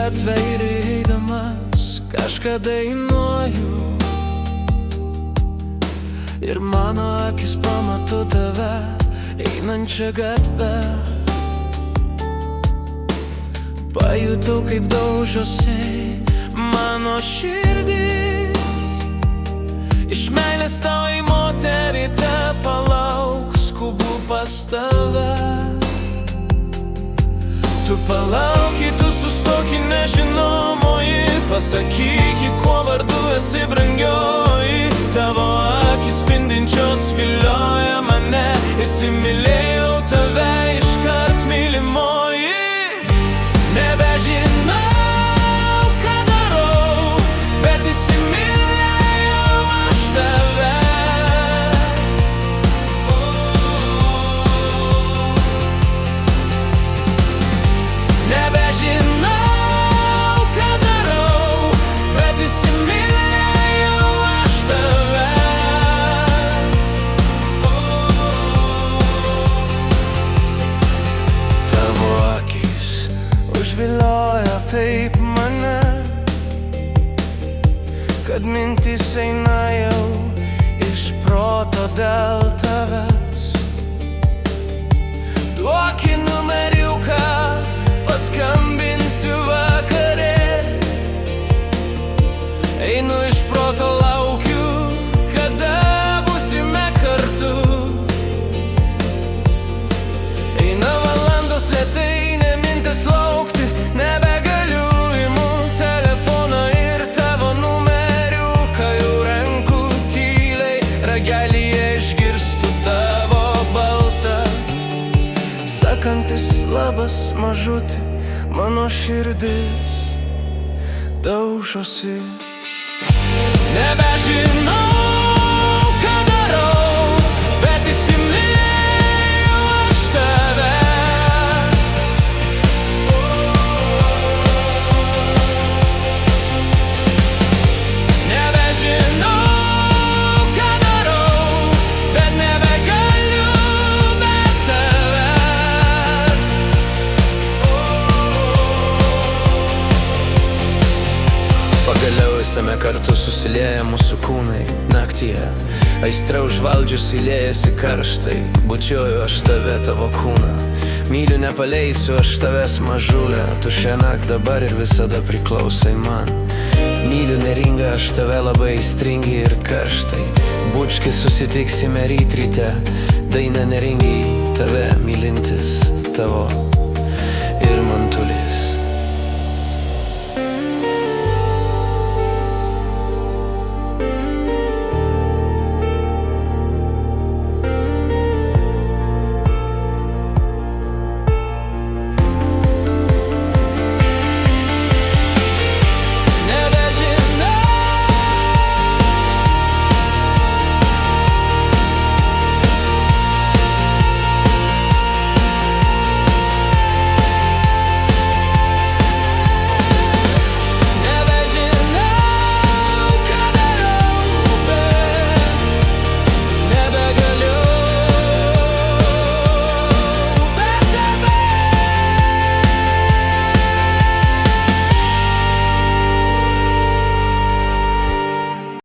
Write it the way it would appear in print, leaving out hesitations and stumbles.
gatvę ir eidamas kažką dainuoju, ir mano akis pamato tave einančią gatvę. Pajutau, kaip daužosi mano širdis. Iš meilės tau į moterį te palauk, skubu pas tave. Tu palauki, tu sustoki, nežinomoji, pasakyk, kuo vardu esi brangioji. Tavo akis spindinčios vilioja mane, įsimylėjau tave iškart, mylimoji. Nebežinau, ką darau, bet įsimylėjau aš tave. Nebežinau, ką darau, bet įsimylėjau aš tave. Tavo akis užviliojo taip mane, kad mintys eina jau iš proto dėl tavęs. Duoki numeriuką, paskambinsiu vakare. Einu iš proto, laukiu, kada būsime kartu. Eina valandos lėtai, nemintis laukti, nebegaliu, imu telefoną ir tavo numeriuką jau renku tyliai. Ragelyje išgirstu tavo balsą, sakantis labas mažutį, mano širdis daužosi. Nebežinau, ką darau, bet įsimylėjau aš tave. Nebežinau, ką darau, bet nebegaliu be tavęs. Pagaliau esame kartu, susilieję mūsų kūnai naktyje. Aistra užvaldžius įliejasi karštai, bučiuoju aš tave, tavo kūną. Myliu, nepaleisiu aš tavęs mažulę, tu šiąnakt dabar ir visada priklausai man. Myliu neringą aš tave labai aistringai ir karštai. Bučki susitiksime ryt ryte, daina neringiai tave mylintis tavo